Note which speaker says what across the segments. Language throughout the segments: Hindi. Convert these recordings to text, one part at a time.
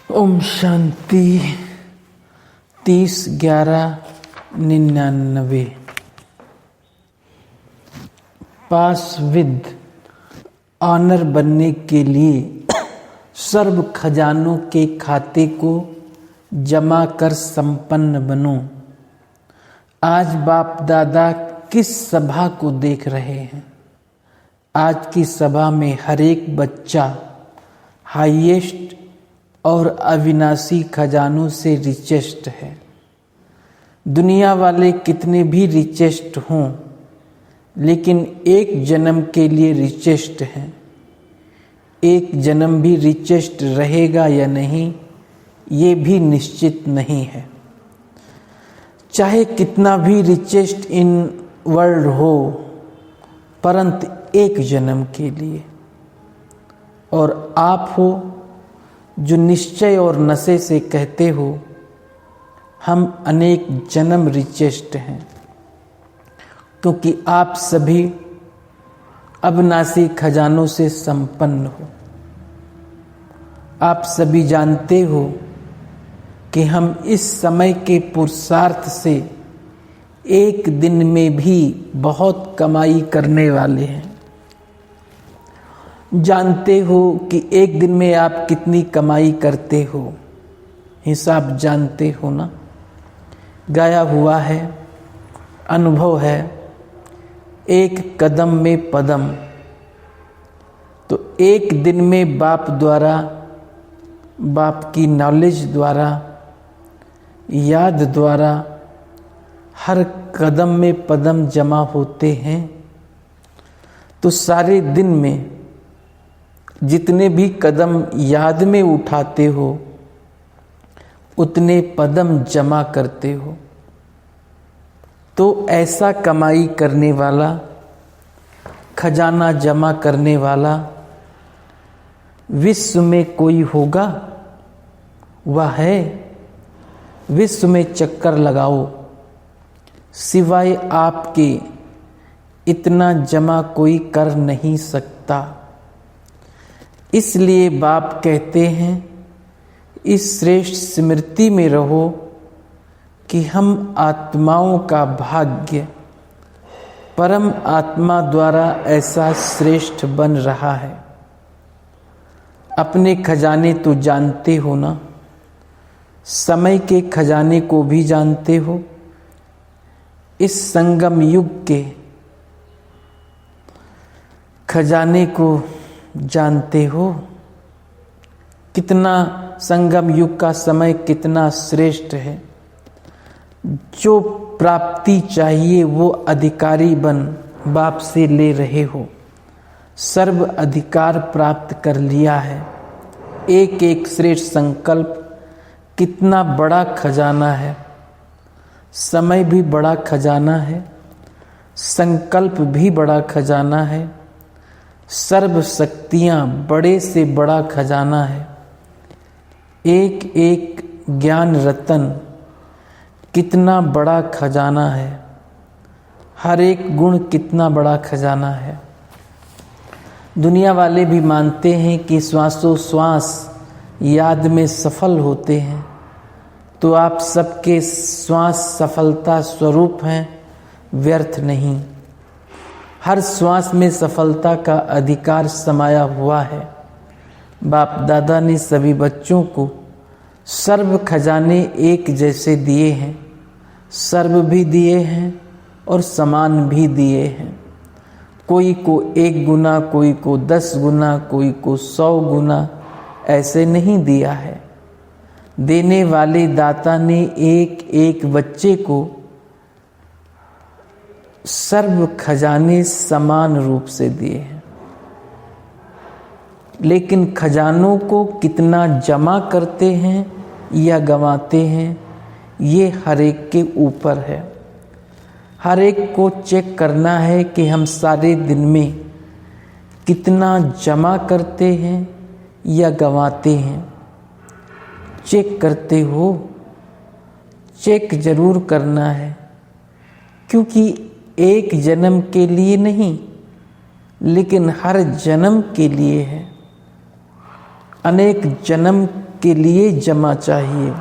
Speaker 1: Om Shanti. 30/11/99। Pass with honour बनने के लिए सर्व खजानों के खाते को जमा कर संपन्न बनो। आज बाप दादा किस सभा को देख रहे हैं? आज की सभा में हर एक बच्चा हाईएस्ट और अविनाशी खजानों से रिचेस्ट है। दुनिया वाले कितने भी रिचेस्ट हों, लेकिन एक जन्म के लिए रिचेस्ट हैं। एक जन्म भी रिचेस्ट रहेगा या नहीं, ये भी निश्चित नहीं है। चाहे कितना भी रिचेस्ट इन वर्ल्ड हो, परंतु एक जन्म के लिए। और आप हो जो निश्चय और नशे से कहते हो हम अनेक जन्म रिचेस्ट हैं, क्योंकि आप सभी अविनाशी खजानों से संपन्न हो। आप सभी जानते हो कि हम इस समय के पुरुषार्थ से एक दिन में भी बहुत कमाई करने वाले हैं। जानते हो कि एक दिन में आप कितनी कमाई करते हो, हिसाब जानते हो ना। गाया हुआ है, अनुभव है, एक कदम में पदम। तो एक दिन में बाप द्वारा, बाप की नॉलेज द्वारा, याद द्वारा हर कदम में पदम जमा होते हैं। तो सारे दिन में जितने भी कदम याद में उठाते हो, उतने पदम जमा करते हो। तो ऐसा कमाई करने वाला, खजाना जमा करने वाला विश्व में कोई होगा? वह है। विश्व में चक्कर लगाओ, सिवाय आपके इतना जमा कोई कर नहीं सकता। इसलिए बाप कहते हैं इस श्रेष्ठ स्मृति में रहो कि हम आत्माओं का भाग्य परम आत्मा द्वारा ऐसा श्रेष्ठ बन रहा है। अपने खजाने तो जानते हो ना, समय के खजाने को भी जानते हो। इस संगम युग के खजाने को जानते हो। कितना संगम युग का समय कितना श्रेष्ठ है। जो प्राप्ति चाहिए वो अधिकारी बन बाप से ले रहे हो। सर्व अधिकार प्राप्त कर लिया है। एक एक श्रेष्ठ संकल्प कितना बड़ा खजाना है। समय भी बड़ा खजाना है, संकल्प भी बड़ा खजाना है, सर्व शक्तियाँ बड़े से बड़ा खजाना है। एक एक ज्ञान रतन कितना बड़ा खजाना है। हर एक गुण कितना बड़ा खजाना है। दुनिया वाले भी मानते हैं कि श्वासोश्वास याद में सफल होते हैं। तो आप सबके श्वास सफलता स्वरूप हैं, व्यर्थ नहीं। हर श्वास में सफलता का अधिकार समाया हुआ है। बाप दादा ने सभी बच्चों को सर्व खजाने एक जैसे दिए हैं। सर्व भी दिए हैं और समान भी दिए हैं। कोई को 1 गुना, कोई को 10 गुना, कोई को 100 गुना, ऐसे नहीं दिया है। देने वाले दाता ने एक एक बच्चे को सर्व खजाने समान रूप से दिए हैं। लेकिन खजानों को कितना जमा करते हैं या गंवाते हैं, ये हर एक के ऊपर है। हर एक को चेक करना है कि हम सारे दिन में कितना जमा करते हैं या गंवाते हैं। चेक करते हो? चेक जरूर करना है, क्योंकि एक जन्म के लिए नहीं, लेकिन हर जन्म के लिए है। अनेक जन्म के लिए जमा चाहिए।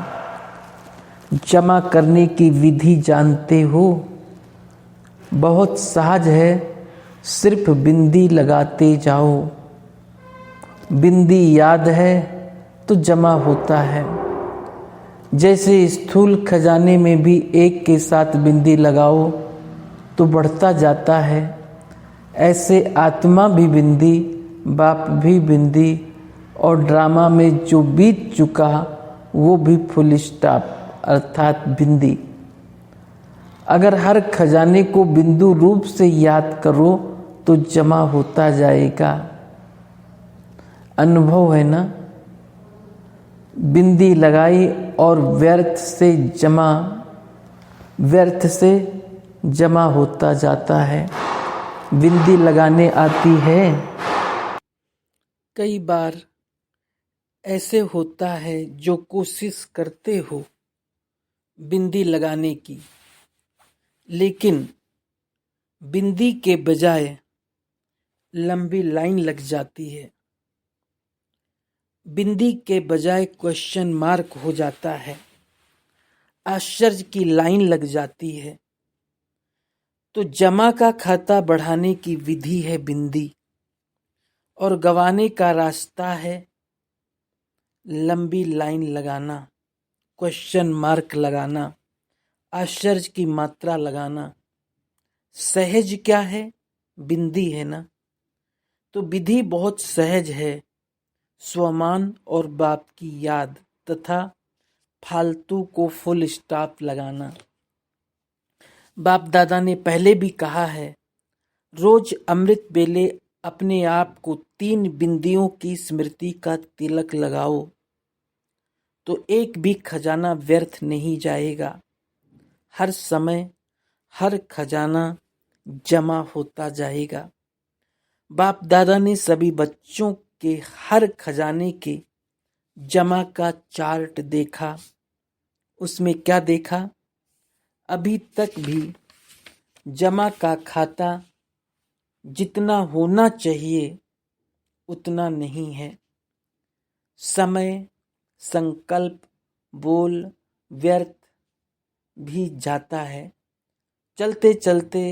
Speaker 1: जमा करने की विधि जानते हो? बहुत सहज है, सिर्फ बिंदी लगाते जाओ। बिंदी याद है तो जमा होता है। जैसे स्थूल खजाने में भी एक के साथ बिंदी लगाओ तो बढ़ता जाता है, ऐसे आत्मा भी बिंदी, बाप भी बिंदी, और ड्रामा में जो बीत चुका वो भी फुल स्टॉप अर्थात बिंदी। अगर हर खजाने को बिंदु रूप से याद करो तो जमा होता जाएगा। अनुभव है ना? बिंदी लगाई और व्यर्थ से जमा होता जाता है। बिंदी लगाने आती है? कई बार ऐसे होता है जो कोशिश करते हो बिंदी लगाने की, लेकिन बिंदी के बजाय लंबी लाइन लग जाती है। बिंदी के बजाय क्वेश्चन मार्क हो जाता है, आश्चर्य की लाइन लग जाती है। तो जमा का खाता बढ़ाने की विधि है बिंदी, और गंवाने का रास्ता है लंबी लाइन लगाना, क्वेश्चन मार्क लगाना, आश्चर्य की मात्रा लगाना। सहज क्या है? बिंदी है ना। तो विधि बहुत सहज है। स्वमान और बाप की याद तथा फालतू को फुल स्टॉप लगाना। बाप दादा ने पहले भी कहा है, रोज अमृत बेले अपने आप को 3 बिंदियों की स्मृति का तिलक लगाओ तो एक भी खजाना व्यर्थ नहीं जाएगा। हर समय हर खजाना जमा होता जाएगा। बाप दादा ने सभी बच्चों के हर खजाने के जमा का चार्ट देखा। उसमें क्या देखा? अभी तक भी जमा का खाता जितना होना चाहिए उतना नहीं है। समय, संकल्प, बोल व्यर्थ भी जाता है। चलते चलते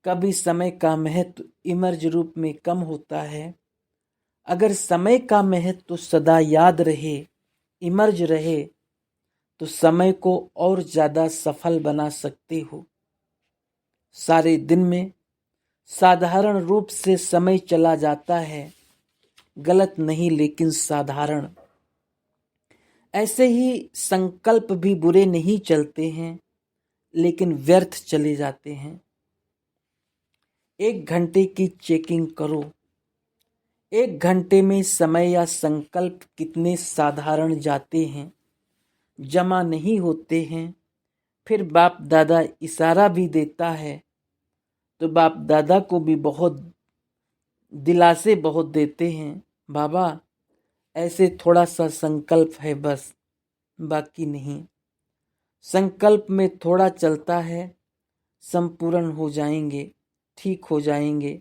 Speaker 1: कभी समय का महत्व इमर्ज रूप में कम होता है। अगर समय का महत्व सदा याद रहे, इमर्ज रहे, तो समय को और ज्यादा सफल बना सकते हो। सारे दिन में साधारण रूप से समय चला जाता है, गलत नहीं लेकिन साधारण। ऐसे ही संकल्प भी बुरे नहीं चलते हैं, लेकिन व्यर्थ चले जाते हैं। 1 घंटे की चेकिंग करो। 1 घंटे में समय या संकल्प कितने साधारण जाते हैं, जमा नहीं होते हैं। फिर बाप दादा इशारा भी देता है तो बाप दादा को भी बहुत दिलासे बहुत देते हैं, बाबा ऐसे थोड़ा सा संकल्प है बस, बाकी नहीं। संकल्प में थोड़ा चलता है, संपूर्ण हो जाएंगे, ठीक हो जाएंगे।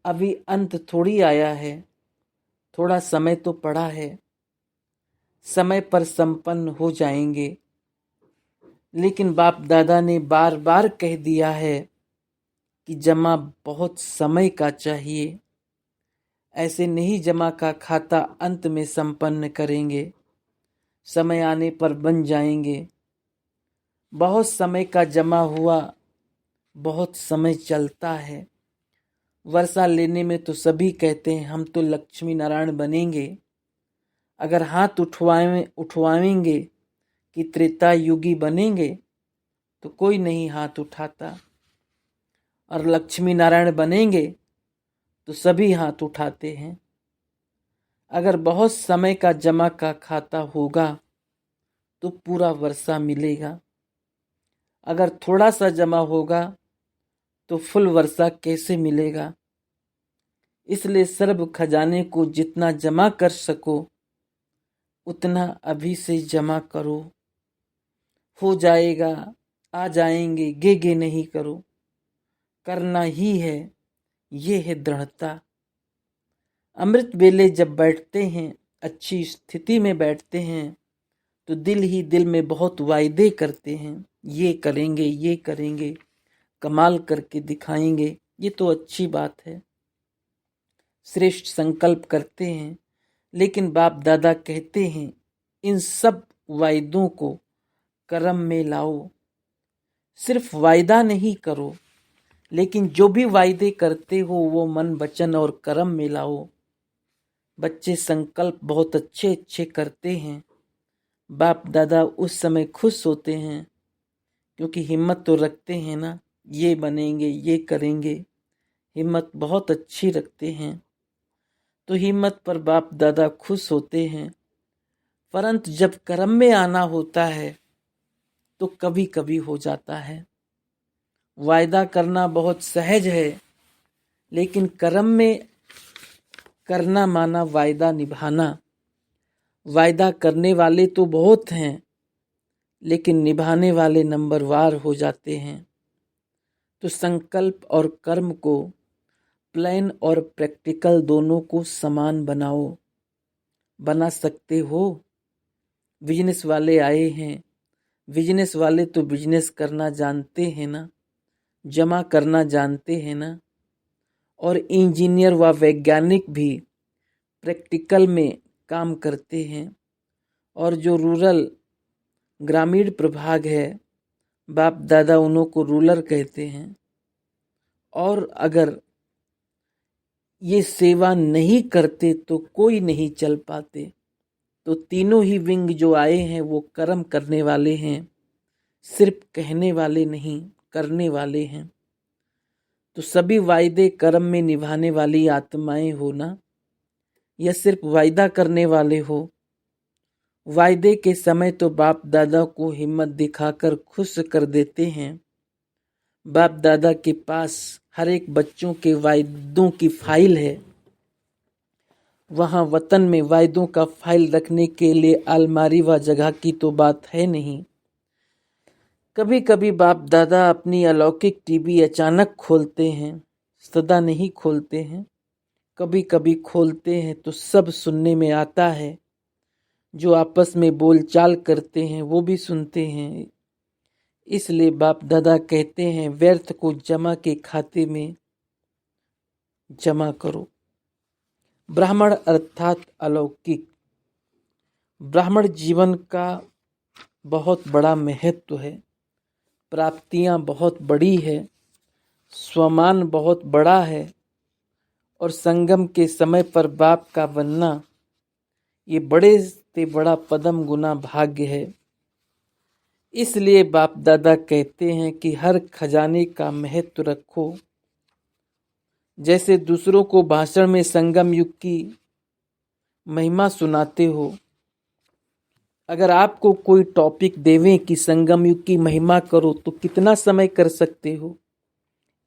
Speaker 1: अभी अंत थोड़ी आया है, थोड़ा समय तो पड़ा है, समय पर संपन्न हो जाएंगे। लेकिन बाप दादा ने बार बार कह दिया है कि जमा बहुत समय का चाहिए। ऐसे नहीं जमा का खाता अंत में संपन्न करेंगे, समय आने पर बन जाएंगे। बहुत समय का जमा हुआ, बहुत समय चलता है। वर्षा लेने में तो सभी कहते हैं हम तो लक्ष्मी नारायण बनेंगे। अगर हाथ उठवाएंगे कि त्रेता युगी बनेंगे तो कोई नहीं हाथ उठाता, और लक्ष्मी नारायण बनेंगे तो सभी हाथ उठाते हैं। अगर बहुत समय का जमा का खाता होगा तो पूरा वर्षा मिलेगा। अगर थोड़ा सा जमा होगा तो फुल वर्षा कैसे मिलेगा? इसलिए सर्व खजाने को जितना जमा कर सको उतना अभी से जमा करो। हो जाएगा, आ जाएंगे, गे नहीं करो, करना ही है, ये है दृढ़ता। अमृत बेले जब बैठते हैं अच्छी स्थिति में बैठते हैं तो दिल ही दिल में बहुत वायदे करते हैं, ये करेंगे, ये करेंगे, कमाल करके दिखाएंगे। ये तो अच्छी बात है, श्रेष्ठ संकल्प करते हैं। लेकिन बाप दादा कहते हैं इन सब वायदों को कर्म में लाओ। सिर्फ वायदा नहीं करो, लेकिन जो भी वायदे करते हो वो मन, वचन और कर्म में लाओ। बच्चे संकल्प बहुत अच्छे अच्छे करते हैं, बाप दादा उस समय खुश होते हैं, क्योंकि हिम्मत तो रखते हैं ना, ये बनेंगे, ये करेंगे, हिम्मत बहुत अच्छी रखते हैं। तो हिम्मत पर बाप दादा खुश होते हैं। परंतु जब कर्म में आना होता है तो कभी कभी हो जाता है। वायदा करना बहुत सहज है, लेकिन कर्म में करना माना वायदा निभाना। वायदा करने वाले तो बहुत हैं, लेकिन निभाने वाले नंबरवार हो जाते हैं। तो संकल्प और कर्म को, प्लान और प्रैक्टिकल दोनों को समान बनाओ। बना सकते हो? बिजनेस वाले आए हैं, बिजनेस वाले तो बिजनेस करना जानते हैं ना, जमा करना जानते हैं ना। और इंजीनियर व वैज्ञानिक भी प्रैक्टिकल में काम करते हैं। और जो रूरल ग्रामीण प्रभाग है, बाप दादा उन्हों को रूरल कहते हैं। और अगर ये सेवा नहीं करते तो कोई नहीं चल पाते। तो तीनों ही विंग जो आए हैं वो कर्म करने वाले हैं, सिर्फ कहने वाले नहीं, करने वाले हैं। तो सभी वायदे कर्म में निभाने वाली आत्माएं हो ना, या सिर्फ वायदा करने वाले हो? वायदे के समय तो बाप दादा को हिम्मत दिखाकर खुश कर देते हैं। बाप दादा के पास हर एक बच्चों के वायदों की फाइल है। वहाँ वतन में वायदों का फाइल रखने के लिए अलमारी व जगह की तो बात है नहीं। कभी कभी बाप दादा अपनी अलौकिक टीवी अचानक खोलते हैं, सदा नहीं खोलते हैं, कभी कभी खोलते हैं तो सब सुनने में आता है। जो आपस में बोलचाल करते हैं वो भी सुनते हैं। इसलिए बाप दादा कहते हैं व्यर्थ को जमा के खाते में जमा करो। ब्राह्मण अर्थात अलौकिक। ब्राह्मण जीवन का बहुत बड़ा महत्व है, प्राप्तियां बहुत बड़ी है, स्वमान बहुत बड़ा है। और संगम के समय पर बाप का बनना ये बड़े से बड़ा पदम गुना भाग्य है। इसलिए बाप दादा कहते हैं कि हर खजाने का महत्व रखो। जैसे दूसरों को भाषण में संगम युग की महिमा सुनाते हो। अगर आपको कोई टॉपिक देवें कि संगम युग की महिमा करो तो कितना समय कर सकते हो?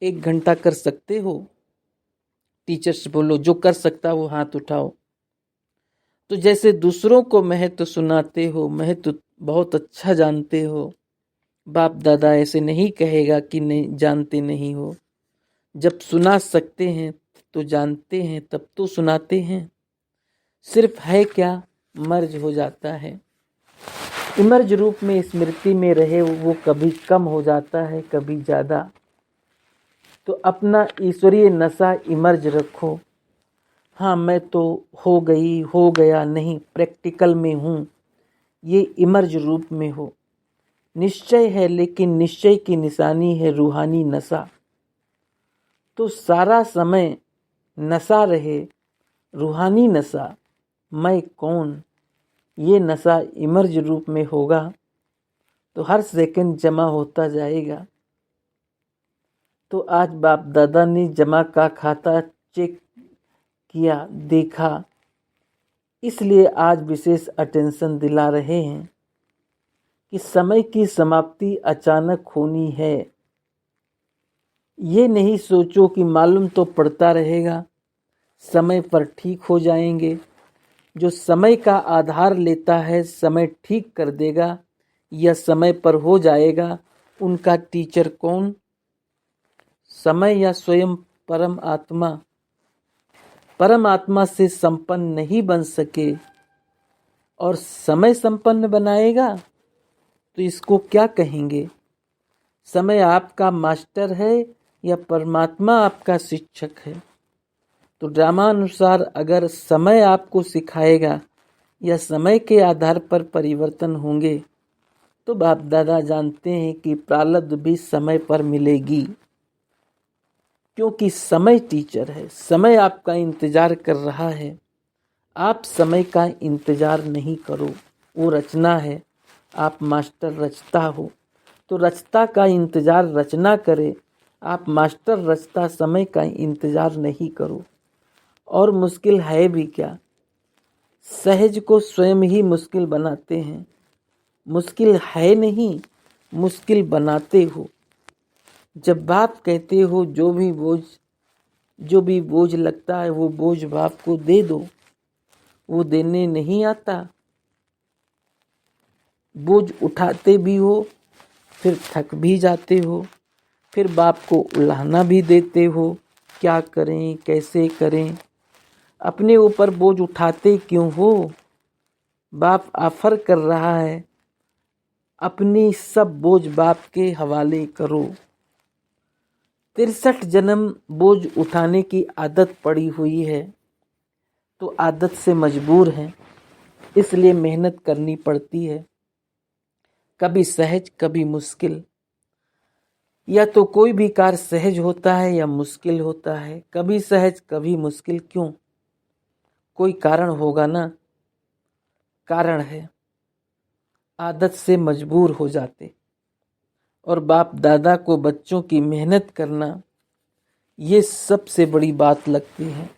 Speaker 1: 1 घंटा कर सकते हो? टीचर्स बोलो जो कर सकता वो हाथ उठाओ। तो जैसे दूसरों को महत्व सुनाते हो, महत्व बहुत अच्छा जानते हो, बाप दादा ऐसे नहीं कहेगा कि नहीं जानते नहीं हो। जब सुना सकते हैं तो जानते हैं, तब तो सुनाते हैं। सिर्फ है क्या, मर्ज हो जाता है। इमर्ज रूप में स्मृति में रहे वो कभी कम हो जाता है, कभी ज़्यादा। तो अपना ईश्वरीय नशा इमर्ज रखो। हाँ मैं तो हो गई, हो गया नहीं, प्रैक्टिकल में हूँ, ये इमर्ज रूप में हो। निश्चय है, लेकिन निश्चय की निशानी है रूहानी नशा। तो सारा समय नशा रहे, रूहानी नशा। मैं कौन, ये नशा इमर्ज रूप में होगा तो हर सेकंड जमा होता जाएगा। तो आज बाप दादा ने जमा का खाता चेक किया, देखा, इसलिए आज विशेष अटेंशन दिला रहे हैं कि समय की समाप्ति अचानक होनी है। ये नहीं सोचो कि मालूम तो पड़ता रहेगा, समय पर ठीक हो जाएंगे। जो समय का आधार लेता है समय ठीक कर देगा या समय पर हो जाएगा। उनका टीचर कौन? समय या स्वयं परम आत्मा। परम आत्मा से संपन्न नहीं बन सके और समय संपन्न बनाएगा तो इसको क्या कहेंगे? समय आपका मास्टर है या परमात्मा आपका शिक्षक है? तो ड्रामानुसार अगर समय आपको सिखाएगा या समय के आधार पर परिवर्तन होंगे तो बाप दादा जानते हैं कि प्रारब्ध भी समय पर मिलेगी, क्योंकि समय टीचर है। समय आपका इंतजार कर रहा है। आप समय का इंतजार नहीं करो, वो रचना है। आप मास्टर रचता हो तो रचता का इंतजार रचना करे। आप मास्टर रचता समय का इंतजार नहीं करो। और मुश्किल है भी क्या? सहज को स्वयं ही मुश्किल बनाते हैं। मुश्किल है नहीं, मुश्किल बनाते हो। जब आप कहते हो जो भी बोझ लगता है वो बोझ बाप को दे दो, वो देने नहीं आता। बोझ उठाते भी हो, फिर थक भी जाते हो, फिर बाप को उलाहना भी देते हो। क्या करें, कैसे करें? अपने ऊपर बोझ उठाते क्यों हो? बाप ऑफर कर रहा है, अपनी सब बोझ बाप के हवाले करो। 63 जन्म बोझ उठाने की आदत पड़ी हुई है, तो आदत से मजबूर हैं, इसलिए मेहनत करनी पड़ती है। कभी सहज कभी मुश्किल। या तो कोई भी कार्य सहज होता है या मुश्किल होता है। कभी सहज कभी मुश्किल क्यों? कोई कारण होगा ना। कारण है, आदत से मजबूर हो जाते। और बाप दादा को बच्चों की मेहनत करना ये सबसे बड़ी बात लगती है,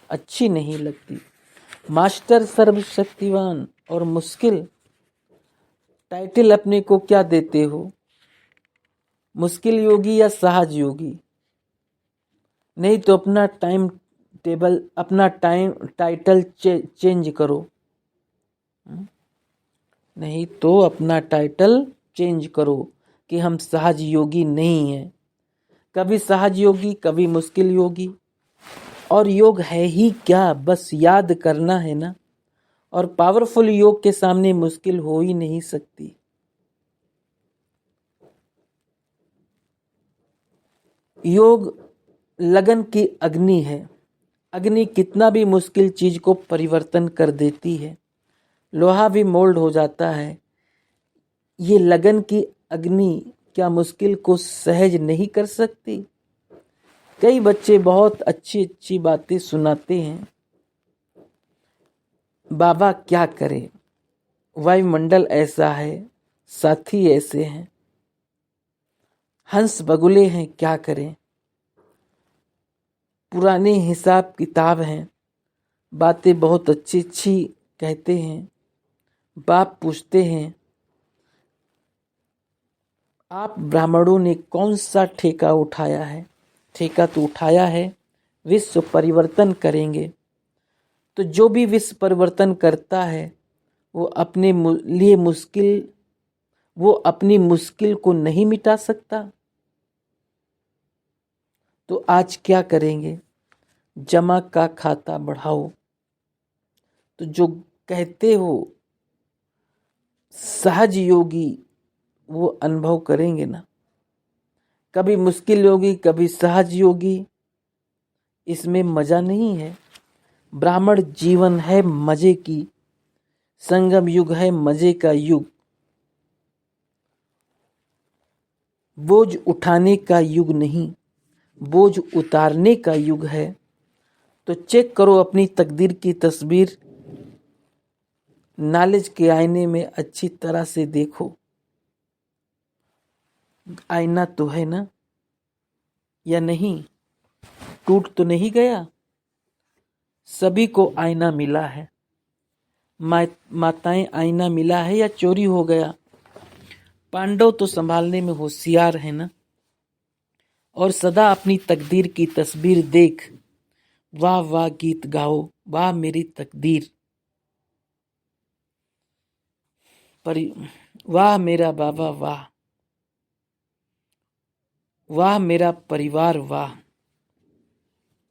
Speaker 1: अच्छी नहीं लगती। मास्टर सर्वशक्तिवान और मुश्किल टाइटल अपने को क्या देते हो? मुश्किल योगी या सहज योगी? नहीं तो अपना टाइटल चेंज करो। नहीं तो अपना टाइटल चेंज करो कि हम सहज योगी नहीं हैं। कभी सहज योगी कभी मुश्किल योगी। और योग है ही क्या, बस याद करना है ना। और पावरफुल योग के सामने मुश्किल हो ही नहीं सकती। योग लगन की अग्नि है। अग्नि कितना भी मुश्किल चीज को परिवर्तन कर देती है। लोहा भी मोल्ड हो जाता है। ये लगन की अग्नि क्या मुश्किल को सहज नहीं कर सकती? कई बच्चे बहुत अच्छी अच्छी बातें सुनाते हैं, बाबा क्या करे, वायुमंडल ऐसा है, साथी ऐसे हैं, हंस बगुले हैं, क्या करें। पुराने हिसाब किताब हैं, बातें बहुत अच्छी अच्छी कहते हैं। बाप पूछते हैं, आप ब्राह्मणों ने कौन सा ठेका उठाया है? ठेका तो उठाया है, विश्व परिवर्तन करेंगे। तो जो भी विश्व परिवर्तन करता है वो अपने लिए वो अपनी मुश्किल को नहीं मिटा सकता। तो आज क्या करेंगे? जमा का खाता बढ़ाओ। तो जो कहते हो सहज योगी वो अनुभव करेंगे ना। कभी मुश्किल योगी कभी सहज योगी, इसमें मजा नहीं है। ब्राह्मण जीवन है मजे की, संगम युग है मजे का युग, बोझ उठाने का युग नहीं, बोझ उतारने का युग है। तो चेक करो अपनी तकदीर की तस्वीर, नॉलेज के आईने में अच्छी तरह से देखो। आईना तो है ना या नहीं? टूट तो नहीं गया? सभी को आईना मिला है। माताएं आईना मिला है या चोरी हो गया? पांडव तो संभालने में होशियार है ना। और सदा अपनी तकदीर की तस्वीर देख, वाह वाह गीत गाओ, वाह मेरी तकदीर, वाह मेरा बाबा, वाह वाह मेरा परिवार, वाह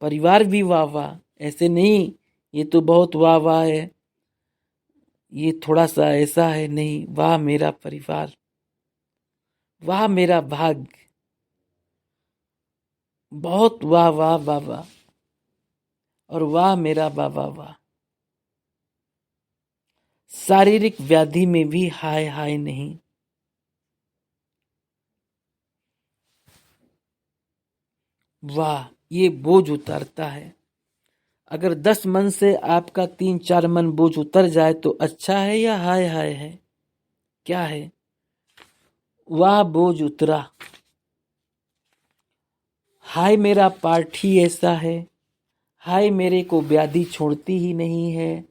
Speaker 1: परिवार भी वाह वाह। ऐसे नहीं ये तो बहुत वाह वाह है, ये थोड़ा सा ऐसा है नहीं। वाह मेरा परिवार, वाह मेरा भाग्य, बहुत वाह वाह वाह वाह, और वाह मेरा वाह वाह वाह। शारीरिक व्याधि में भी हाय हाय नहीं। वाह, ये बोझ उतारता है। अगर 10 मन से आपका 3-4 मन बोझ उतर जाए तो अच्छा है या हाय हाय है? क्या है? वाह बोझ उतरा। हाय मेरा पाठ ही ऐसा है, हाय मेरे को व्याधि छोड़ती ही नहीं है।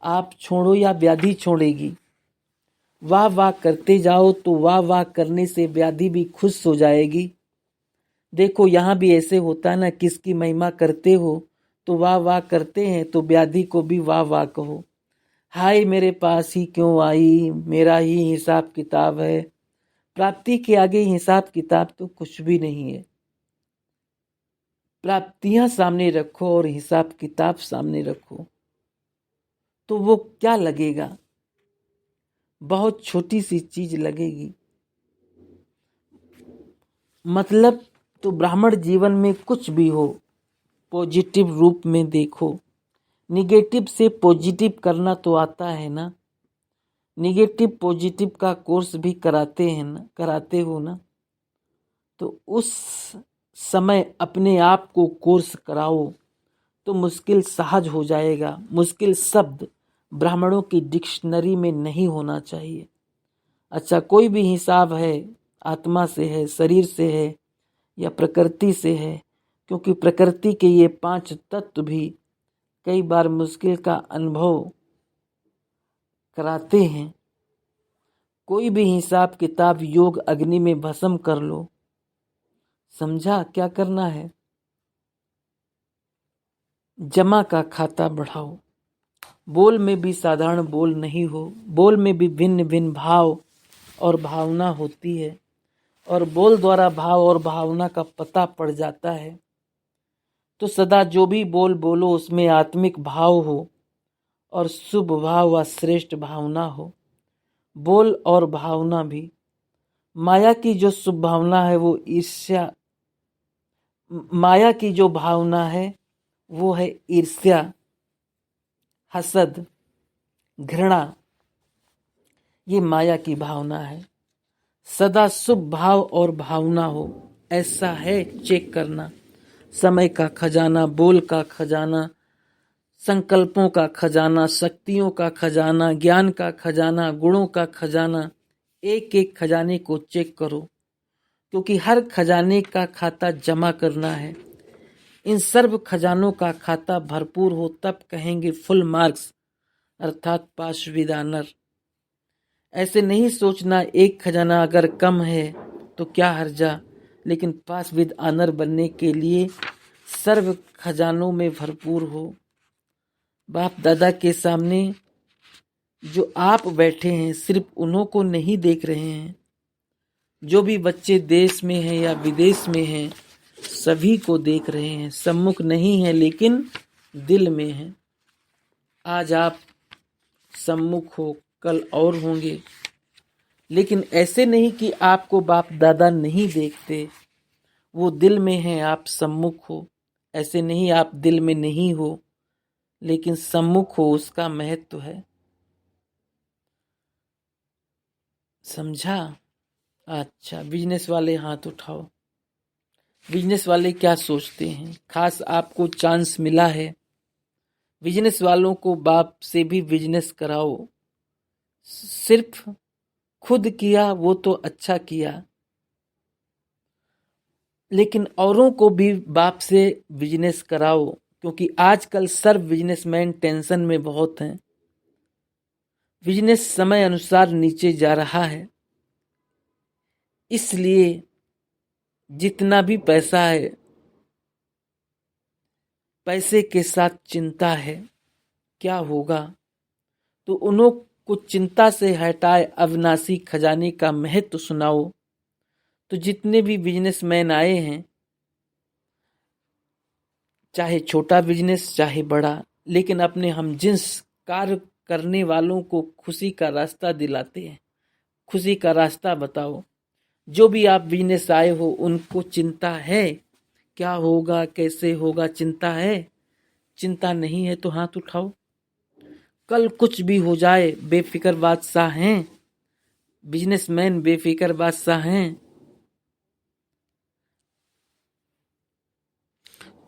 Speaker 1: आप छोड़ो या व्याधि छोड़ेगी। वाह वाह करते जाओ तो वाह वाह करने से व्याधि भी खुश हो जाएगी। देखो यहाँ भी ऐसे होता है ना, किसकी महिमा करते हो तो वाह वाह करते हैं, तो व्याधि को भी वाह वाह कहो। हाय मेरे पास ही क्यों आई, मेरा ही हिसाब किताब है। प्राप्ति के आगे हिसाब किताब तो कुछ भी नहीं है। प्राप्तियां सामने रखो और हिसाब किताब सामने रखो तो वो क्या लगेगा? बहुत छोटी सी चीज लगेगी। मतलब तो ब्राह्मण जीवन में कुछ भी हो, पॉजिटिव रूप में देखो। निगेटिव से पॉजिटिव करना तो आता है ना। निगेटिव पॉजिटिव का कोर्स भी कराते हैं ना, कराते हो ना। तो उस समय अपने आप को कोर्स कराओ तो मुश्किल सहज हो जाएगा। मुश्किल शब्द ब्राह्मणों की डिक्शनरी में नहीं होना चाहिए। अच्छा, कोई भी हिसाब है, आत्मा से है, शरीर से है या प्रकृति से है, क्योंकि प्रकृति के ये 5 तत्व भी कई बार मुश्किल का अनुभव कराते हैं। कोई भी हिसाब किताब योग अग्नि में भस्म कर लो। समझा क्या करना है? जमा का खाता बढ़ाओ। बोल में भी साधारण बोल नहीं हो, बोल में भी भिन्न भिन्न भाव और भावना होती है, और बोल द्वारा भाव और भावना का पता पड़ जाता है। तो सदा जो भी बोल बोलो उसमें आत्मिक भाव हो और शुभ भाव व श्रेष्ठ भावना हो। बोल और भावना भी। माया की जो शुभ भावना है वो ईर्ष्या, माया की जो भावना है वो है ईर्ष्या, हसद, घृणा। ये माया की भावना है। सदा शुभ भाव और भावना हो ऐसा है चेक करना। समय का खजाना, बोल का खजाना, संकल्पों का खजाना, शक्तियों का खजाना, ज्ञान का खजाना, गुणों का खजाना, एक एक खजाने को चेक करो, क्योंकि हर खजाने का खाता जमा करना है। इन सर्व खजानों का खाता भरपूर हो तब कहेंगे फुल मार्क्स, अर्थात पास विद ऑनर। ऐसे नहीं सोचना एक खजाना अगर कम है तो क्या हर्जा, लेकिन पास विद ऑनर बनने के लिए सर्व खजानों में भरपूर हो। बाप दादा के सामने जो आप बैठे हैं सिर्फ उन्हों को नहीं देख रहे हैं, जो भी बच्चे देश में हैं या विदेश में हैं सभी को देख रहे हैं। सम्मुख नहीं है लेकिन दिल में है। आज आप सम्मुख हो, कल और होंगे, लेकिन ऐसे नहीं कि आपको बाप दादा नहीं देखते। वो दिल में है, आप सम्मुख हो। ऐसे नहीं आप दिल में नहीं हो लेकिन सम्मुख हो, उसका महत्व है। समझा? अच्छा, बिजनेस वाले हाथ उठाओ। बिजनेस वाले क्या सोचते हैं? खास आपको चांस मिला है। बिजनेस वालों को बाप से भी बिजनेस कराओ। सिर्फ खुद किया वो तो अच्छा किया, लेकिन औरों को भी बाप से बिजनेस कराओ, क्योंकि आजकल सर्व बिजनेसमैन टेंशन में बहुत हैं। बिजनेस समय अनुसार नीचे जा रहा है, इसलिए जितना भी पैसा है, पैसे के साथ चिंता है क्या होगा। तो उन्हों को चिंता से हटाए अविनाशी खजाने का महत्व सुनाओ। तो जितने भी बिजनेसमैन आए हैं, चाहे छोटा बिजनेस चाहे बड़ा, लेकिन अपने हम जिस कार्य करने वालों को खुशी का रास्ता दिलाते हैं। खुशी का रास्ता बताओ। जो भी आप बिजनेस आए हो उनको चिंता है, क्या होगा कैसे होगा, चिंता है? चिंता नहीं है तो हाथ उठाओ। कल कुछ भी हो जाए बेफिक्र बादशाह हैं, बिजनेसमैन बेफिक्र बादशाह हैं।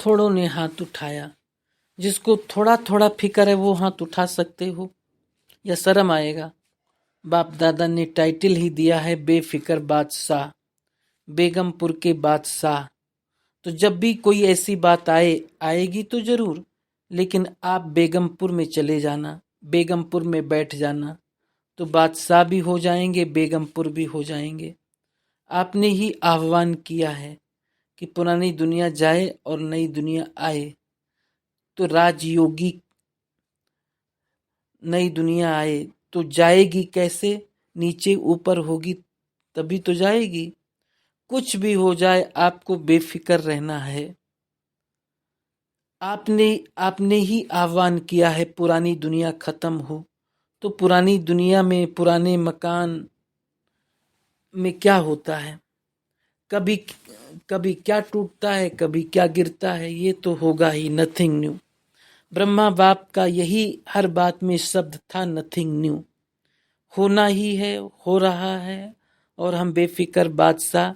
Speaker 1: थोड़ों ने हाथ उठाया। जिसको थोड़ा थोड़ा फिक्र है वो हाथ उठा सकते हो, या शर्म आएगा? बाप दादा ने टाइटल ही दिया है बेफिक्र बादशाह, बेगमपुर के बादशाह। तो जब भी कोई ऐसी बात आएगी तो जरूर, लेकिन आप बेगमपुर में चले जाना, बेगमपुर में बैठ जाना, तो बादशाह भी हो जाएंगे, बेगमपुर भी हो जाएंगे। आपने ही आह्वान किया है कि पुरानी दुनिया जाए और नई दुनिया आए, तो राजयोगी नई दुनिया आए तो जाएगी कैसे? नीचे ऊपर होगी तभी तो जाएगी। कुछ भी हो जाए आपको बेफिक्र रहना है। आपने ही आह्वान किया है पुरानी दुनिया खत्म हो, तो पुरानी दुनिया में पुराने मकान में क्या होता है? कभी कभी क्या टूटता है, कभी क्या गिरता है, ये तो होगा ही, नथिंग न्यू। ब्रह्मा बाप का यही हर बात में शब्द था, नथिंग न्यू। होना ही है, हो रहा है, और हम बेफिक्र बादशाह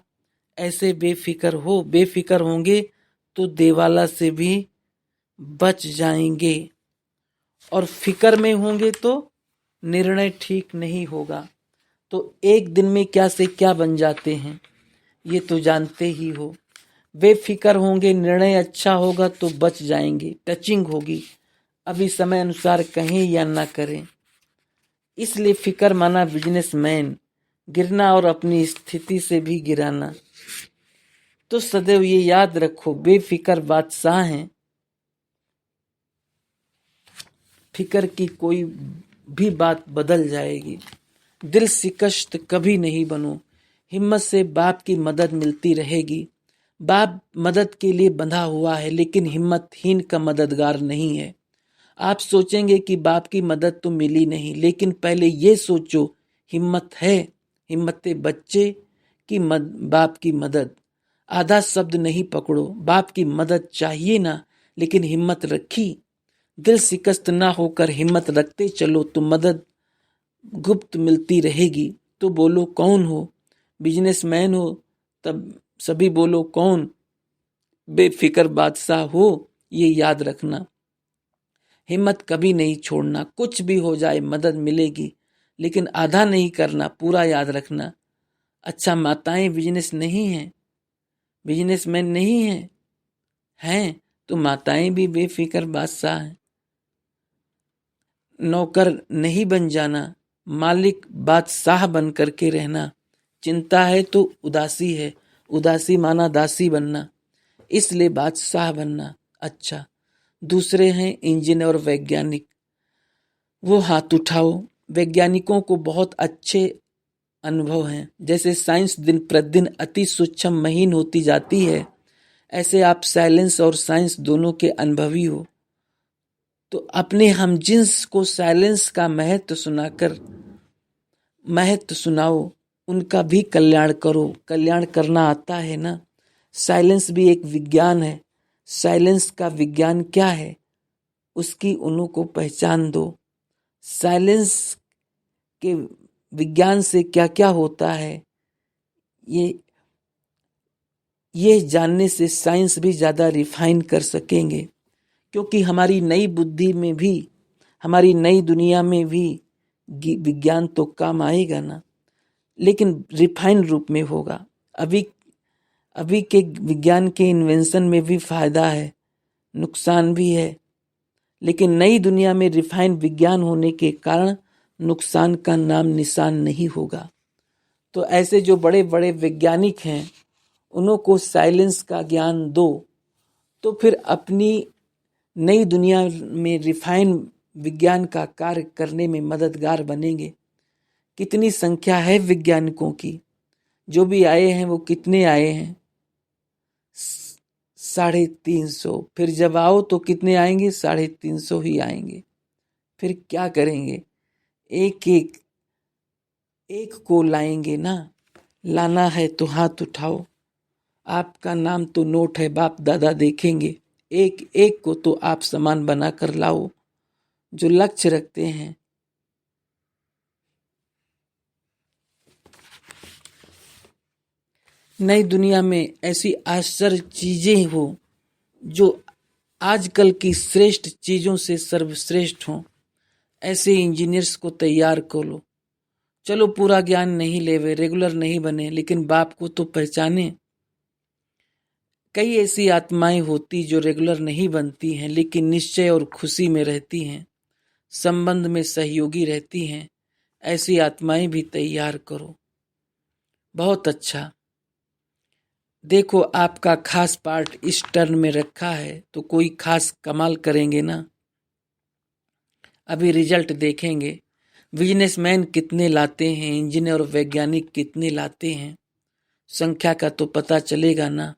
Speaker 1: ऐसे बेफिक्र होंगे तो देवाला से भी बच जाएंगे, और फिक्र में होंगे तो निर्णय ठीक नहीं होगा। तो एक दिन में क्या से क्या बन जाते हैं ये तो जानते ही हो। बेफिक्र होंगे, निर्णय अच्छा होगा तो बच जाएंगे, टचिंग होगी, अभी समय अनुसार कहें या ना करें। इसलिए फिक्र माना बिजनेसमैन, गिरना और अपनी स्थिति से भी गिराना। तो सदैव ये याद रखो, बेफिक्र बादशाह हैं। फिक्र की कोई भी बात बदल जाएगी। दिल शिकस्त कभी नहीं बनो, हिम्मत से बाप की मदद मिलती रहेगी। बाप मदद के लिए बंधा हुआ है, लेकिन हिम्मतहीन का मददगार नहीं है। आप सोचेंगे कि बाप की मदद तो मिली नहीं, लेकिन पहले ये सोचो हिम्मत है, हिम्मत बच्चे की बाप की मदद। आधा शब्द नहीं पकड़ो, बाप की मदद चाहिए ना, लेकिन हिम्मत रखी। दिल शिकस्त ना होकर हिम्मत रखते चलो तो मदद गुप्त मिलती रहेगी। तो बोलो कौन हो? बिजनेसमैन हो? तब सभी बोलो कौन? बेफिक्र बादशाह हो। ये याद रखना, हिम्मत कभी नहीं छोड़ना। कुछ भी हो जाए मदद मिलेगी, लेकिन आधा नहीं करना, पूरा याद रखना। अच्छा, माताएं बिजनेस नहीं हैं, बिजनेसमैन नहीं हैं, हैं तो माताएं भी बेफिक्र बादशाह हैं। नौकर नहीं बन जाना, मालिक बादशाह बन करके रहना। चिंता है तो उदासी है, उदासी माना दासी बनना, इसलिए बादशाह बनना। अच्छा, दूसरे हैं इंजीनियर और वैज्ञानिक, वो हाथ उठाओ। वैज्ञानिकों को बहुत अच्छे अनुभव हैं। जैसे साइंस दिन प्रतिदिन अति सूक्ष्म महीन होती जाती है, ऐसे आप साइलेंस और साइंस दोनों के अनुभवी हो। तो अपने हम जिन्स को साइलेंस का महत्व सुनाओ, उनका भी कल्याण करो। कल्याण करना आता है ना। साइलेंस भी एक विज्ञान है। साइलेंस का विज्ञान क्या है, उसकी उन्हों को पहचान दो। साइलेंस के विज्ञान से क्या क्या होता है, ये जानने से साइंस भी ज़्यादा रिफाइन कर सकेंगे। क्योंकि हमारी नई बुद्धि में भी, हमारी नई दुनिया में भी विज्ञान तो काम आएगा ना, लेकिन रिफाइन रूप में होगा। अभी के विज्ञान के इन्वेंशन में भी फायदा है, नुकसान भी है, लेकिन नई दुनिया में रिफाइन विज्ञान होने के कारण नुकसान का नाम निशान नहीं होगा। तो ऐसे जो बड़े बड़े वैज्ञानिक हैं, उन्हों को साइलेंस का ज्ञान दो, तो फिर अपनी नई दुनिया में रिफाइन विज्ञान का कार्य करने में मददगार बनेंगे। कितनी संख्या है वैज्ञानिकों की? जो भी आए हैं वो कितने आए हैं? 350। फिर जब आओ तो कितने आएंगे? 350 ही आएंगे। फिर क्या करेंगे? एक एक एक को लाएंगे ना। लाना है तो हाथ उठाओ। आपका नाम तो नोट है, बाप दादा देखेंगे। एक एक को तो आप समान बना कर लाओ। जो लक्ष्य रखते हैं, नई दुनिया में ऐसी आश्चर्य चीजें हो जो आजकल की श्रेष्ठ चीजों से सर्वश्रेष्ठ हो, ऐसे इंजीनियर्स को तैयार करो। चलो पूरा ज्ञान नहीं लेवे, रेगुलर नहीं बने, लेकिन बाप को तो पहचाने। कई ऐसी आत्माएं होती जो रेगुलर नहीं बनती हैं, लेकिन निश्चय और खुशी में रहती हैं, संबंध में सहयोगी रहती हैं। ऐसी आत्माएं भी तैयार करो। बहुत अच्छा। देखो, आपका खास पार्ट इस टर्न में रखा है तो कोई खास कमाल करेंगे ना। अभी रिजल्ट देखेंगे। बिजनेसमैन कितने लाते हैं, इंजीनियर और वैज्ञानिक कितने लाते हैं, संख्या का तो पता चलेगा ना।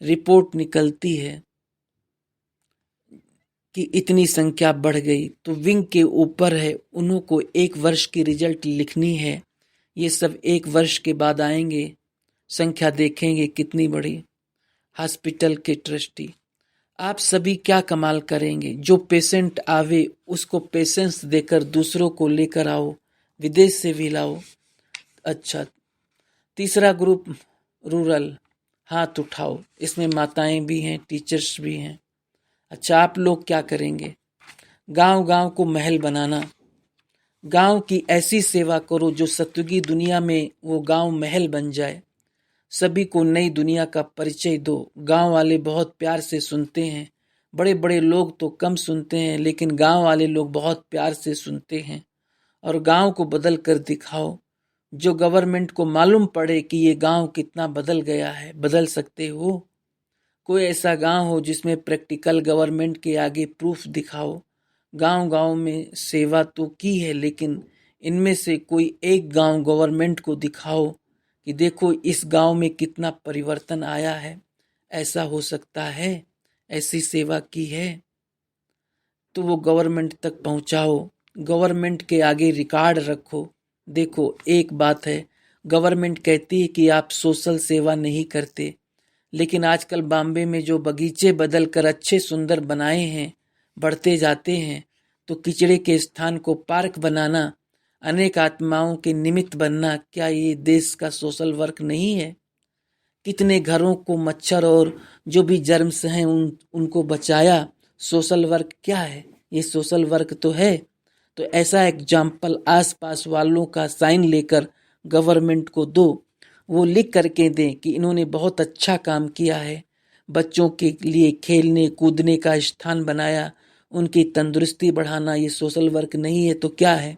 Speaker 1: रिपोर्ट निकलती है कि इतनी संख्या बढ़ गई, तो विंग के ऊपर है, उन्हों को 1 वर्ष की रिजल्ट लिखनी है। ये सब 1 वर्ष के बाद आएंगे, संख्या देखेंगे कितनी बढ़ी। हॉस्पिटल के ट्रस्टी, आप सभी क्या कमाल करेंगे। जो पेशेंट आवे उसको पेशेंस देकर दूसरों को लेकर आओ, विदेश से भी लाओ। अच्छा, तीसरा ग्रुप रूरल, हाथ उठाओ। इसमें माताएं भी हैं, टीचर्स भी हैं। अच्छा, आप लोग क्या करेंगे? गांव गांव को महल बनाना। गांव की ऐसी सेवा करो जो सतयुगी दुनिया में वो गांव महल बन जाए। सभी को नई दुनिया का परिचय दो। गांव वाले बहुत प्यार से सुनते हैं, बड़े बड़े लोग तो कम सुनते हैं, लेकिन गांव वाले लोग बहुत प्यार से सुनते हैं। और गांव को बदल कर दिखाओ। जो गवर्नमेंट को मालूम पड़े कि ये गांव कितना बदल गया है। बदल सकते हो? कोई ऐसा गांव हो जिसमें प्रैक्टिकल गवर्नमेंट के आगे प्रूफ दिखाओ। गांव गांव में सेवा तो की है, लेकिन इनमें से कोई एक गांव गवर्नमेंट को दिखाओ कि देखो इस गांव में कितना परिवर्तन आया है। ऐसा हो सकता है, ऐसी सेवा की है, तो वो गवर्नमेंट तक पहुंचाओ। गवर्नमेंट के आगे रिकॉर्ड रखो। देखो, एक बात है, गवर्नमेंट कहती है कि आप सोशल सेवा नहीं करते, लेकिन आजकल बॉम्बे में जो बगीचे बदल कर अच्छे सुंदर बनाए हैं, बढ़ते जाते हैं, तो किचड़े के स्थान को पार्क बनाना, अनेक आत्माओं के निमित्त बनना, क्या ये देश का सोशल वर्क नहीं है? कितने घरों को मच्छर और जो भी जर्म्स हैं उनको बचाया। सोशल वर्क क्या है? ये सोशल वर्क तो है। तो ऐसा एग्जाम्पल आसपास वालों का साइन लेकर गवर्नमेंट को दो। वो लिख करके दें कि इन्होंने बहुत अच्छा काम किया है, बच्चों के लिए खेलने कूदने का स्थान बनाया, उनकी तंदुरुस्ती बढ़ाना। ये सोशल वर्क नहीं है तो क्या है?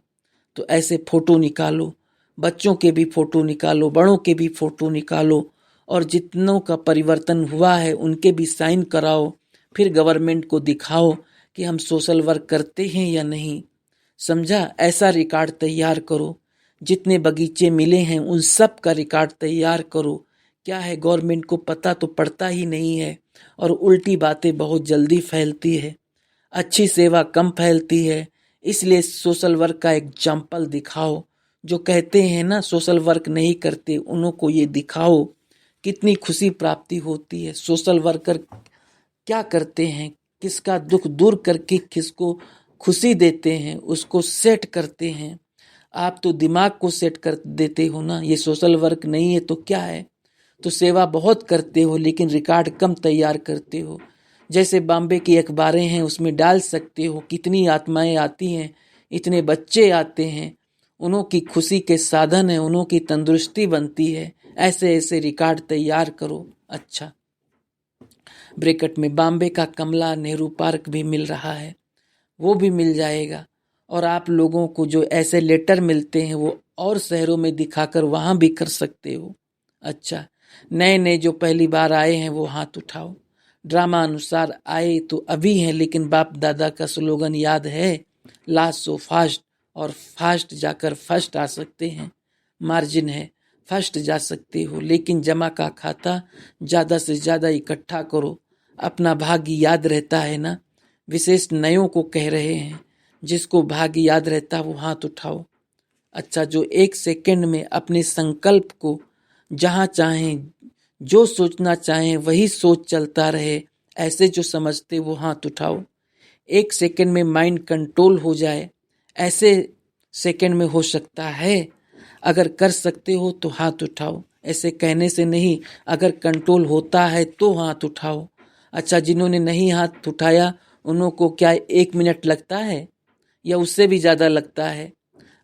Speaker 1: तो ऐसे फोटो निकालो, बच्चों के भी फोटो निकालो, बड़ों के भी फोटो निकालो, और जितनों का परिवर्तन हुआ है उनके भी साइन कराओ। फिर गवर्नमेंट को दिखाओ कि हम सोशल वर्क करते हैं या नहीं। समझा? ऐसा रिकॉर्ड तैयार करो। जितने बगीचे मिले हैं उन सब का रिकॉर्ड तैयार करो। क्या है, गवर्नमेंट को पता तो पड़ता ही नहीं है, और उल्टी बातें बहुत जल्दी फैलती है, अच्छी सेवा कम फैलती है। इसलिए सोशल वर्क का एग्जाम्पल दिखाओ। जो कहते हैं ना सोशल वर्क नहीं करते, उन्हों को ये दिखाओ। कितनी खुशी प्राप्ति होती है। सोशल वर्कर क्या करते हैं? किसका दुख दूर करके किसको खुशी देते हैं, उसको सेट करते हैं। आप तो दिमाग को सेट कर देते हो ना। ये सोशल वर्क नहीं है तो क्या है? तो सेवा बहुत करते हो, लेकिन रिकॉर्ड कम तैयार करते हो। जैसे बॉम्बे की अखबारें हैं, उसमें डाल सकते हो कितनी आत्माएं आती हैं, इतने बच्चे आते हैं, उन्हों की खुशी के साधन है, उन्हों की तंदुरुस्ती बनती है। ऐसे ऐसे रिकॉर्ड तैयार करो। अच्छा, ब्रैकेट में बॉम्बे का कमला नेहरू पार्क भी मिल रहा है, वो भी मिल जाएगा। और आप लोगों को जो ऐसे लेटर मिलते हैं वो और शहरों में दिखाकर वहाँ भी कर सकते हो। अच्छा, नए नए जो पहली बार आए हैं वो हाथ उठाओ। ड्रामा अनुसार आए तो अभी हैं, लेकिन बाप दादा का स्लोगन याद है, लास्ट सो फास्ट, और फास्ट जाकर फर्स्ट आ सकते हैं। मार्जिन है, फर्स्ट जा सकते हो, लेकिन जमा का खाता ज़्यादा से ज़्यादा इकट्ठा करो। अपना भाग्य याद रहता है ना। विशेष नयों को कह रहे हैं, जिसको भाग्य याद रहता वो हाथ उठाओ। अच्छा, जो 1 सेकंड में अपने संकल्प को जहाँ चाहें, जो सोचना चाहें वही सोच चलता रहे, ऐसे जो समझते वो हाथ उठाओ। 1 सेकंड में माइंड कंट्रोल हो जाए, ऐसे सेकंड में हो सकता है? अगर कर सकते हो तो हाथ उठाओ। ऐसे कहने से नहीं, अगर कंट्रोल होता है तो हाथ उठाओ। अच्छा, जिन्होंने नहीं हाथ उठाया उन्हों को क्या 1 मिनट लगता है या उससे भी ज़्यादा लगता है?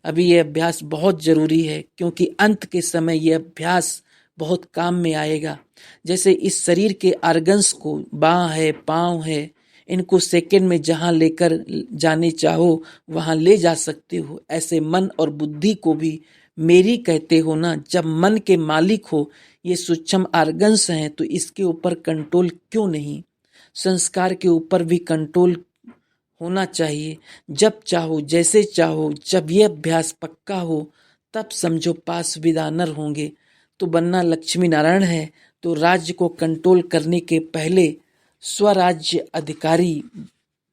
Speaker 1: अभी ये अभ्यास बहुत ज़रूरी है, क्योंकि अंत के समय ये अभ्यास बहुत काम में आएगा। जैसे इस शरीर के ऑर्गन्स को, बाँह है, पाँव है, इनको सेकंड में जहाँ लेकर जाने चाहो वहाँ ले जा सकते हो। ऐसे मन और बुद्धि को भी मेरी कहते हो ना। जब मन के मालिक हो, ये सूक्ष्म ऑर्गन्स हैं, तो इसके ऊपर कंट्रोल क्यों नहीं? संस्कार के ऊपर भी कंट्रोल होना चाहिए। जब चाहो, जैसे चाहो, जब ये अभ्यास पक्का हो तब समझो पास विदानर होंगे। तो बनना लक्ष्मी नारायण है, तो राज्य को कंट्रोल करने के पहले स्वराज्य अधिकारी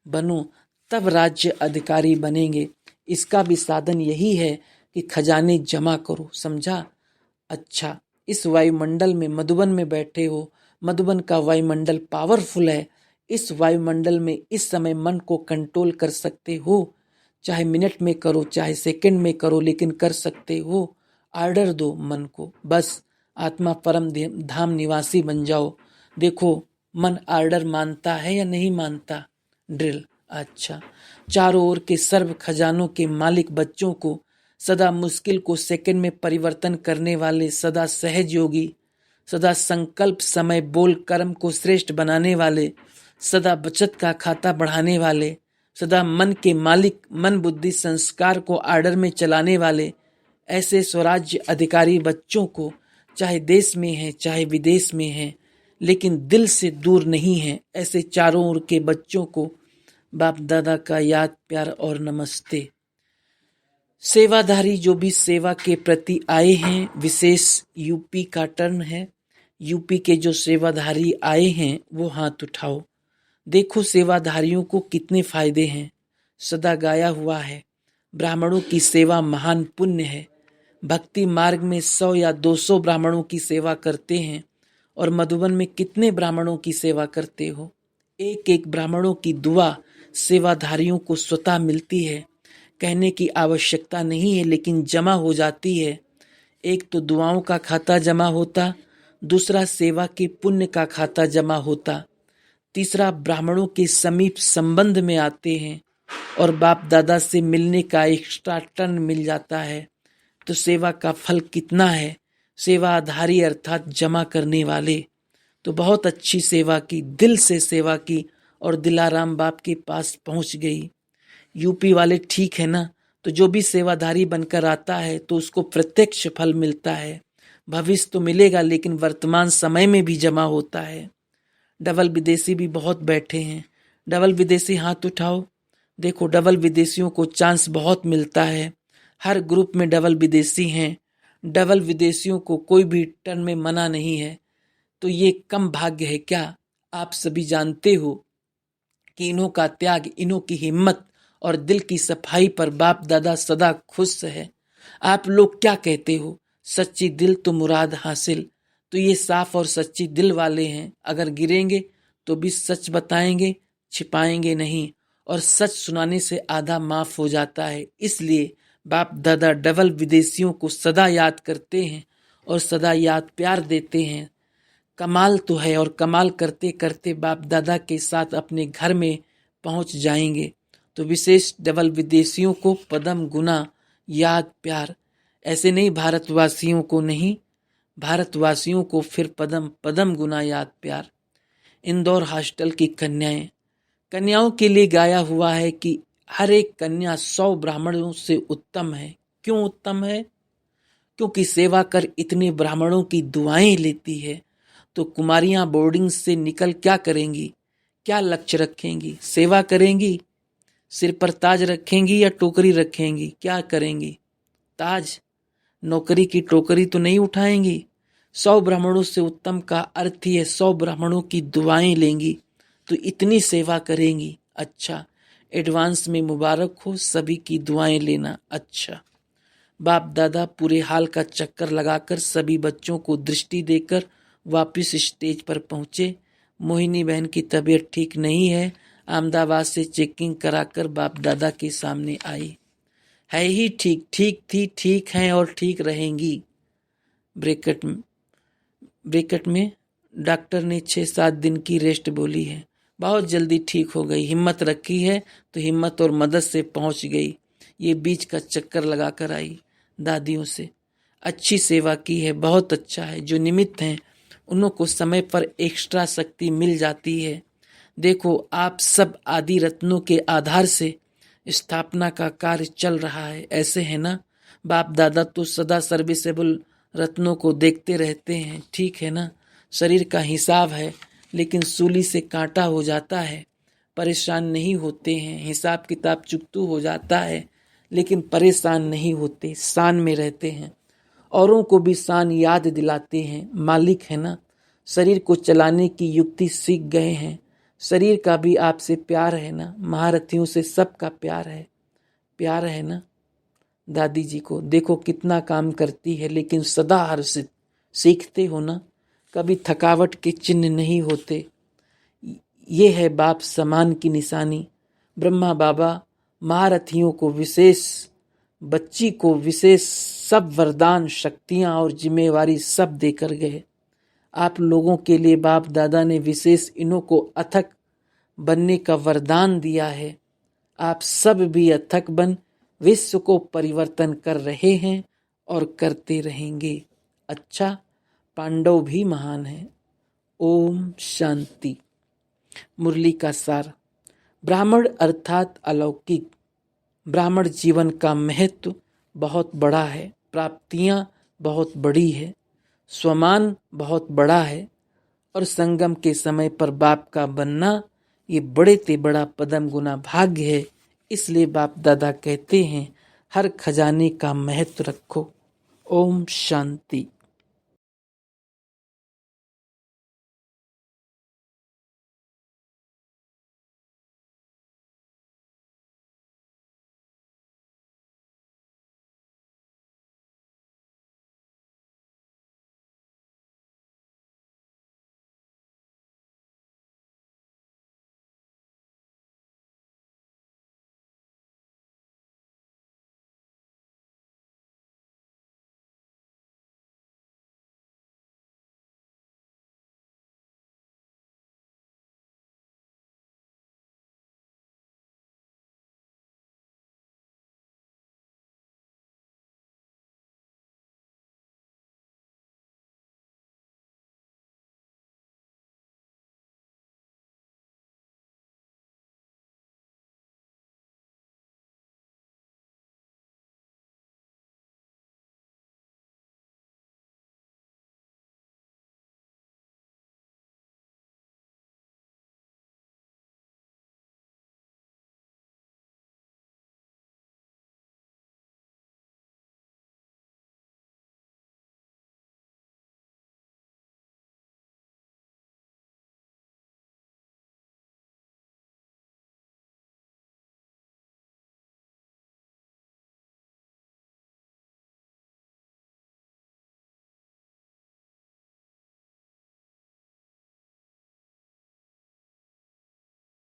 Speaker 1: बनो, तब राज्य अधिकारी बनेंगे। इसका भी साधन यही है कि खजाने जमा करो, समझा? अच्छा, इस वायुमंडल में, मधुबन में बैठे हो, मधुबन का वायुमंडल पावरफुल है। इस वायुमंडल में इस समय मन को कंट्रोल कर सकते हो, चाहे मिनट में करो, चाहे सेकंड में करो, लेकिन कर सकते हो। ऑर्डर दो मन को, बस आत्मा परम धाम निवासी बन जाओ। देखो मन ऑर्डर मानता है या नहीं मानता? ड्रिल। अच्छा, चारों ओर के सर्व खजानों के मालिक बच्चों को, सदा मुश्किल को सेकंड में परिवर्तन करने वाले, सदा सहज योगी, सदा संकल्प समय बोल कर्म को श्रेष्ठ बनाने वाले, सदा बचत का खाता बढ़ाने वाले, सदा मन के मालिक, मन बुद्धि संस्कार को आर्डर में चलाने वाले, ऐसे स्वराज्य अधिकारी बच्चों को, चाहे देश में है चाहे विदेश में है, लेकिन दिल से दूर नहीं है, ऐसे चारों ओर के बच्चों को बाप दादा का याद, प्यार और नमस्ते। सेवाधारी जो भी सेवा के प्रति आए हैं, विशेष यूपी का टर्न है, यूपी के जो सेवाधारी आए हैं वो हाथ उठाओ। देखो सेवाधारियों को कितने फायदे हैं। सदा गाया हुआ है, ब्राह्मणों की सेवा महान पुण्य है। भक्ति मार्ग में 100 या 200 ब्राह्मणों की सेवा करते हैं, और मधुबन में कितने ब्राह्मणों की सेवा करते हो? एक एक ब्राह्मणों की दुआ सेवाधारियों को स्वतः मिलती है। कहने की आवश्यकता नहीं है, लेकिन जमा हो जाती है। एक तो दुआओं का खाता जमा होता, दूसरा सेवा के पुण्य का खाता जमा होता, तीसरा ब्राह्मणों के समीप संबंध में आते हैं और बाप दादा से मिलने का एक्स्ट्रा टर्न मिल जाता है। तो सेवा का फल कितना है? सेवाधारी अर्थात जमा करने वाले। तो बहुत अच्छी सेवा की, दिल से सेवा की और दिलाराम बाप के पास पहुंच गई। यूपी वाले ठीक है ना? तो जो भी सेवाधारी बनकर आता है तो उसको प्रत्यक्ष फल मिलता है। भविष्य तो मिलेगा, लेकिन वर्तमान समय में भी जमा होता है। डबल विदेशी भी बहुत बैठे हैं। डबल विदेशी हाथ उठाओ। देखो डबल विदेशियों को चांस बहुत मिलता है। हर ग्रुप में डबल विदेशी हैं। डबल विदेशियों को कोई भी टर्न में मना नहीं है। तो ये कम भाग्य है क्या? आप सभी जानते हो कि इन्हों का त्याग, इन्हों की हिम्मत और दिल की सफाई पर बाप दादा सदा खुश है। आप लोग क्या कहते हो? सच्ची दिल तो मुराद हासिल। तो ये साफ और सच्ची दिल वाले हैं। अगर गिरेंगे तो भी सच बताएंगे, छिपाएंगे नहीं, और सच सुनाने से आधा माफ हो जाता है। इसलिए बाप दादा डबल विदेशियों को सदा याद करते हैं और सदा याद प्यार देते हैं। कमाल तो है, और कमाल करते करते बाप दादा के साथ अपने घर में पहुंच जाएंगे। तो विशेष डबल विदेशियों को पदम गुना याद प्यार। ऐसे नहीं भारतवासियों को नहीं, भारतवासियों को फिर पदम पदम गुना याद प्यार। इंदौर हॉस्टल की कन्याओं के लिए गाया हुआ है कि हर एक कन्या 100 ब्राह्मणों से उत्तम है। क्यों उत्तम है? क्योंकि सेवा कर इतने ब्राह्मणों की दुआएं लेती है। तो कुमारियां बोर्डिंग से निकल क्या करेंगी? क्या लक्ष्य रखेंगी? सेवा करेंगी? सिर पर ताज रखेंगी या टोकरी रखेंगी? क्या करेंगी? ताज, नौकरी की टोकरी तो नहीं उठाएंगी। 100 ब्राह्मणों से उत्तम का अर्थ ही है 100 ब्राह्मणों की दुआएं लेंगी, तो इतनी सेवा करेंगी। अच्छा, एडवांस में मुबारक हो, सभी की दुआएं लेना। अच्छा। बाप दादा पूरे हाल का चक्कर लगाकर सभी बच्चों को दृष्टि देकर वापस स्टेज पर पहुंचे। मोहिनी बहन की तबीयत ठीक नहीं है। अहमदाबाद से चेकिंग कराकर बाप दादा के सामने आई। है ही ठीक, ठीक थी, ठीक हैं और ठीक रहेंगी। ब्रैकेट में डॉक्टर ने 6-7 दिन की रेस्ट बोली है। बहुत जल्दी ठीक हो गई। हिम्मत रखी है तो हिम्मत और मदद से पहुंच गई। ये बीच का चक्कर लगाकर आई। दादियों से अच्छी सेवा की है, बहुत अच्छा है। जो निमित्त हैं उन्हों को समय पर एक्स्ट्रा शक्ति मिल जाती है। देखो आप सब आदि रत्नों के आधार से स्थापना का कार्य चल रहा है, ऐसे है ना? बाप दादा तो सदा सर्विसेबल रत्नों को देखते रहते हैं, ठीक है ना? शरीर का हिसाब है, लेकिन सूली से कांटा हो जाता है, परेशान नहीं होते हैं। हिसाब किताब चुकतू हो जाता है, लेकिन परेशान नहीं होते, शान में रहते हैं। औरों को भी शान याद दिलाते हैं। मालिक है ना? शरीर को चलाने की युक्ति सीख गए हैं। शरीर का भी आपसे प्यार है ना? महारथियों से सबका प्यार है ना? दादी जी को देखो कितना काम करती है, लेकिन सदा हर्षित। सीखते हो ना? कभी थकावट के चिन्ह नहीं होते। ये है बाप समान की निशानी। ब्रह्मा बाबा महारथियों को विशेष, बच्ची को विशेष सब वरदान, शक्तियां और जिम्मेवारी सब देकर गए। आप लोगों के लिए बाप दादा ने विशेष इन्हों को अथक बनने का वरदान दिया है। आप सब भी अथक बन विश्व को परिवर्तन कर रहे हैं और करते रहेंगे। अच्छा, पांडव भी महान हैं। ओम शांति। मुरली का सार। ब्राह्मण अर्थात अलौकिक। ब्राह्मण जीवन का महत्व बहुत बड़ा है, प्राप्तियां बहुत बड़ी है, स्वमान बहुत बड़ा है, और संगम के समय पर बाप का बनना ये बड़े ते बड़ा पदम गुना भाग्य है। इसलिए बाप दादा कहते हैं हर खजाने का महत्व रखो। ओम शांति।